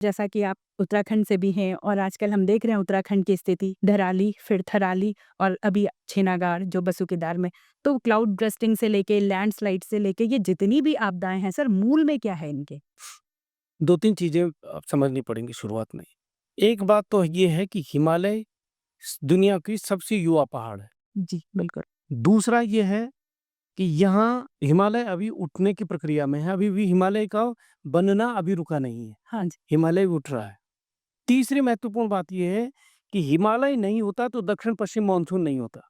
जैसा कि आप उत्तराखंड से भी हैं और आजकल हम देख रहे हैं उत्तराखंड की स्थिति, धराली, फिर थराली और अभी छेनागाड़ जो बसुकेदार में। तो क्लाउड बर्स्टिंग से लेके लैंडस्लाइड से लेके ये जितनी भी आपदाएँ हैं सर, मूल में क्या है इनके? 2-3 चीज़ें समझनी पड़ेंगी शुरुआत में। एक बात तो ये है कि हिमालय दुनिया की सबसे युवा पहाड़ है। जी, बिल्कुल। दूसरा ये है कि यहाँ हिमालय अभी उठने की प्रक्रिया में है, अभी भी हिमालय का बनना अभी रुका नहीं है, हाँ जी। हिमालय उठ रहा है। तीसरी महत्वपूर्ण बात ये है कि हिमालय नहीं होता तो दक्षिण-पश्चिम मानसून नहीं होता।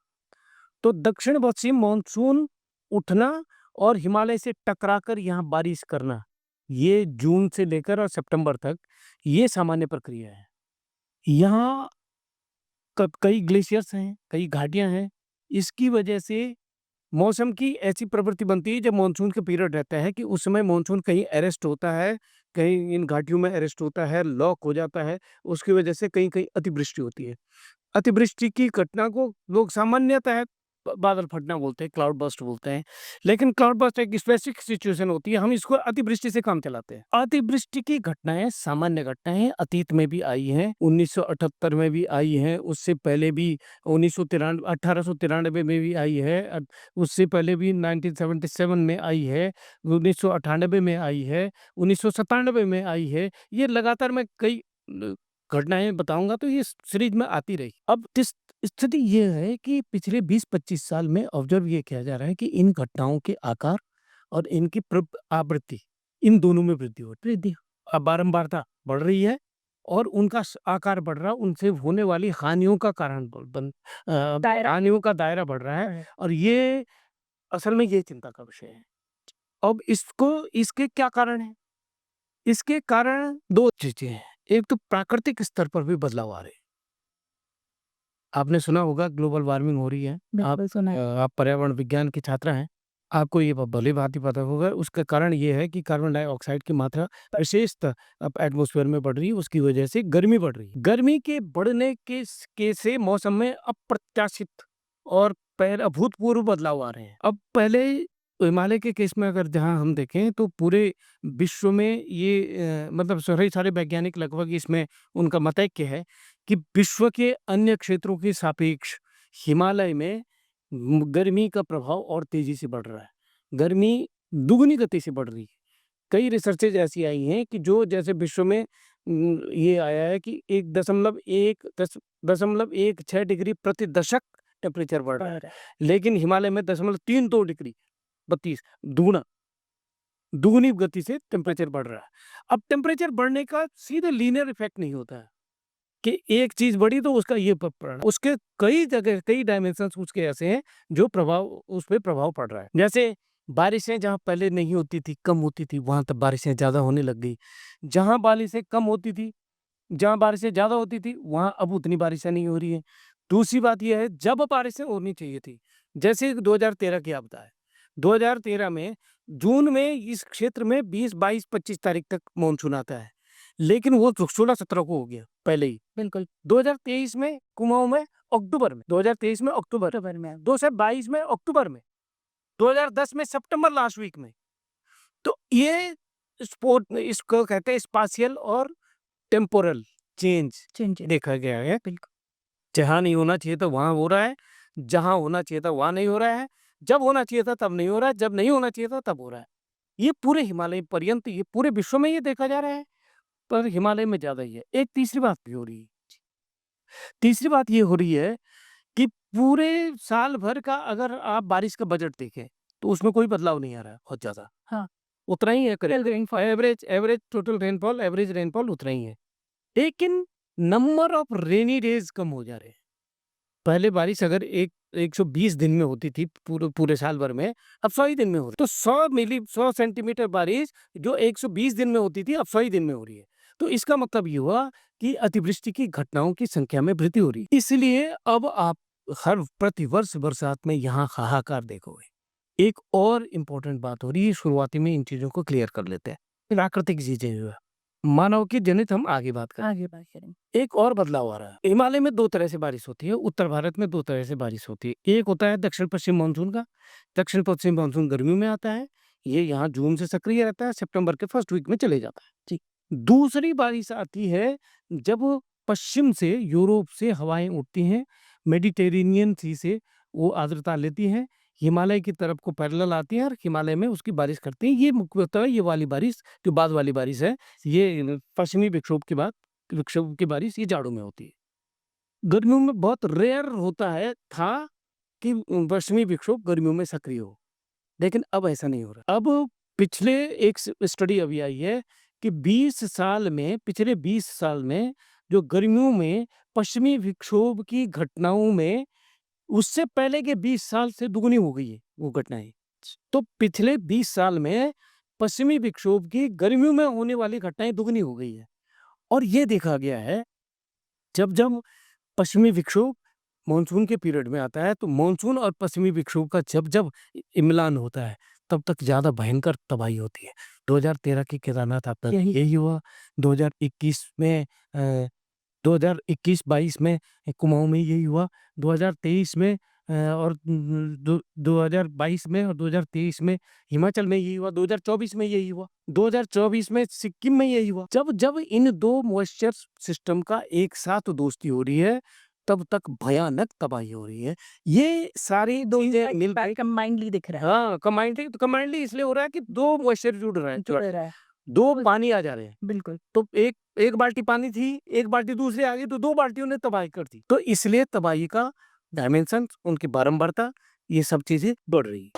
तो दक्षिण-पश्चिम मानसून उठना और हिमालय से टकराकर यहाँ बारिश करना, ये जून से लेकर और सितंबर तक ये सामान्य प्रक्रिया है। यहाँ कई ग्लेशियर्स हैं, कई घाटियाँ हैं। इसकी वजह से मौसम की ऐसी प्रवृत्ति बनती है जब मानसून का पीरियड रहता है कि उस समय मानसून कहीं अरेस्ट होता है, कहीं इन घाटियों में अरेस्ट होता है, लॉक हो जाता है। उसकी वजह से कहीं-कहीं अतिवृष्टि होती है। अतिवृष्टि की घटना को लोग सामान्यतः बादल फटना बोलते हैं, क्लाउड बर्स्ट बोलते हैं। लेकिन क्लाउड बर्स्ट एक स्पेसिफिक सिचुएशन होती है, हम इसको अतिवृष्टि से काम चलाते हैं। अतिवृष्टि की घटनाएँ सामान्य घटनाएँ हैं, अतीत में भी आई हैं, 1978 में भी आई हैं, उससे पहले भी 1893 में भी आई है, उससे पहले भी 1977 में आई है, 1998 में आई है, 1997 में आई है। ये लगातार मैं कई घटनाएँ बताऊँगा तो ये सीरीज़ में आती रही। अब स्थिति ये है कि पिछले 20-25 साल में ऑब्ज़र्व ये किया जा रहा है कि इन घटनाओं के आकार और इनकी आवृत्ति, इन दोनों में वृद्धि बारंबारता बढ़ रही है और उनका आकार बढ़ रहा है, उनसे होने वाली हानियों का कारण दायरा हानियों का दायरा बढ़ रहा है और ये असल में ये चिंता का विषय है। अब इसके क्या कारण हैं? इसके कारण 2 चीज़ें हैं। एक तो प्राकृतिक स्तर पर भी बदलाव आ रहे हैं। आपने सुना होगा ग्लोबल वार्मिंग हो रही है। बिल्कुल सुना है। आप पर्यावरण विज्ञान की छात्रा हैं। आपको ये भली-भाँति पता होगा। उसका कारण ये है कि कार्बन डाइऑक्साइड की मात्रा विशेषतः अब एटमॉस्फेयर में बढ़ रही है, उसकी वजह से गर्मी बढ़ रही है। गर्मी के बढ़ने के से मौसम में अप्रत्याशित और अभूतपूर्व बदलाव आ रहे हैं। अब पहले हिमालय के केस में अगर जहाँ हम देखें तो पूरे विश्व में ये मतलब सारे वैज्ञानिक लगभग इसमें उनका मतैक्य है कि विश्व के अन्य क्षेत्रों के सापेक्ष हिमालय में गर्मी का प्रभाव और तेजी से बढ़ रहा है। गर्मी दुगनी गति से बढ़ रही है। कई रिसर्चेज ऐसी आई हैं कि जो जैसे विश्व में ये आया है कि 1.16 डिग्री प्रति दशक टेम्परेचर बढ़ रहा है। लेकिन हिमालय में 0.32 डिग्री 32 दुगुना दुगनी गति से टेम्परेचर बढ़ रहा है। अब टेम्परेचर बढ़ने का सीधे लीनियर इफेक्ट नहीं होता है कि एक चीज़ बढ़ी तो उसका ये पड़ना। उसके कई जगह कई डायमेंशंस उसके ऐसे हैं जो उस पे प्रभाव पड़ रहा है। जैसे बारिशें जहाँ पहले नहीं होती थी, कम होती थी, वहाँ तब बारिशें ज़्यादा होने लग गई। जहाँ बारिशें कम होती थी, जहाँ बारिशें ज़्यादा होती थी, वहाँ अब उतनी बारिशें नहीं हो रही हैं। दूसरी बात ये है जब बारिशें होनी चाहिए थी, जैसे 2013 की आपदा है। 2013 में जून में इस क्षेत्र में 20, 22, 25 तारीख तक मानसून आता है। लेकिन वो 16-17 को हो गया पहले ही। बिल्कुल। 2023 में कुमाऊँ में अक्टूबर में, 2023 में अक्टूबर, अक्टूबर में। 2022 में अक्टूबर में, 2010 में सितंबर लास्ट वीक में। तो ये इसको कहते हैं स्पाशियल और टेम्पोरल चेंज चेंज देखा गया है। बिल्कुल। जहाँ नहीं होना चाहिए था वहाँ हो रहा है, जहाँ होना चाहिए था वहाँ नहीं हो रहा है, जब होना चाहिए था तब नहीं हो रहा है, जब नहीं होना चाहिए था तब हो रहा है। ये पूरे हिमालय पर्यंत ये पूरे विश्व में ये देखा जा रहा है, पर हिमालय में ज़्यादा ही है। एक तीसरी बात भी हो रही है। तीसरी बात ये हो रही है कि पूरे साल भर का अगर आप बारिश का बजट देखें, तो उसमें कोई बदलाव नहीं आ रहा है बहुत ज़्यादा। हाँ। उतना ही है करीब rainfall. Average average total rainfall average rainfall उतना ही है। लेकिन नंबर ऑफ रेनी डेज़ कम हो जा रहे हैं। पहले बारिश अगर 120 दिन में होती थी पूरे पूरे साल भर में, अब 100 ही दिन में हो रही है। तो 100 सेंटीमीटर बारिश जो 120 दिन में होती थी, अब 100 ही दिन में हो रही है। तो इसका मतलब ये हुआ कि अतिवृष्टि की घटनाओं की संख्या में वृद्धि हो रही है। इसलिए अब आप हर प्रतिवर्ष बरसात में यहाँ हाहाकार देखोगे। एक और इम्पोर्टेंट बात हो रही है, शुरुआती में इन चीज़ों को क्लियर कर लेते हैं। प्राकृतिक चीज़ें जो है, मानव की जनित हम आगे बात करें। आगे बात करेंगे। एक और बदलाव आ रहा है। हिमालय में 2 तरह से बारिश होती है, उत्तर भारत में 2 तरह से बारिश होती है। एक होता है दक्षिण-पश्चिम मानसून का। दक्षिण-पश्चिम मानसून गर्मियों में आता है। ये यहाँ जून से सक्रिय रहता है, सितंबर के फर्स्ट वीक में चले जाता है। जी। दूसरी बारिश आती है जब पश्चिम से, यूरोप से हवाएँ उठती हैं, मेडिटेरेनियन सी से वो आर्द्रता लेती हैं, हिमालय की तरफ को पैरेलल आती हैं और हिमालय में उसकी बारिश करती हैं। ये मुख्यतः ये वाली बारिश, जो बाद वाली बारिश है, ये पश्चिमी विक्षोभ की बारिश ये जाड़ों में होती है। गर्मियों में बहुत रेयर होता है कि पश्चिमी विक्षोभ गर्मियों में सक्रिय हो, लेकिन अब ऐसा नहीं हो रहा। अब पिछले एक स्टडी अभी आई है कि पिछले 20 साल में जो गर्मियों में पश्चिमी विक्षोभ की घटनाओं में उससे पहले के 20 साल से दुगनी हो गई है वो घटनाएं। तो पिछले 20 साल में पश्चिमी विक्षोभ की गर्मियों में होने वाली घटनाएं दुगनी हो गई है। और ये देखा गया है जब जब पश्चिमी विक्षोभ मानसून के पीरियड में आता है, तो मानसून और पश्चिमी विक्षोभ का जब जब मिलान होता है तब तक ज्यादा भयंकर तबाही होती है। 2013 के केदारनाथ आपदा यही हुआ। 2021 में 2021-22 में कुमाऊं में यही हुआ। 2023 में और 2022 में और 2023 में हिमाचल में यही हुआ। 2024 में यही हुआ। 2024 में सिक्किम में यही हुआ। जब जब इन दो मॉइस्चर सिस्टम का एक साथ दोस्ती हो रही है, तब तक भयानक तबाही हो रही है। ये सारी दो चीजें मिलकर कंबाइंडली दिख रहा है, हाँ, कंबाइंडली इसलिए हो रहा है कि दो मॉइस्चर जुड़ रहे हैं, जुड़ रहा है। दो पानी आ जा रहे हैं। बिल्कुल। तो एक बाल्टी पानी थी, एक बाल्टी दूसरी आ गई, तो 2 बाल्टियों ने तबाही कर दी। तो इसलिए तबाही का डायमेंशन, उनकी बारंबारता, ये सब चीज़ें बढ़ रही है।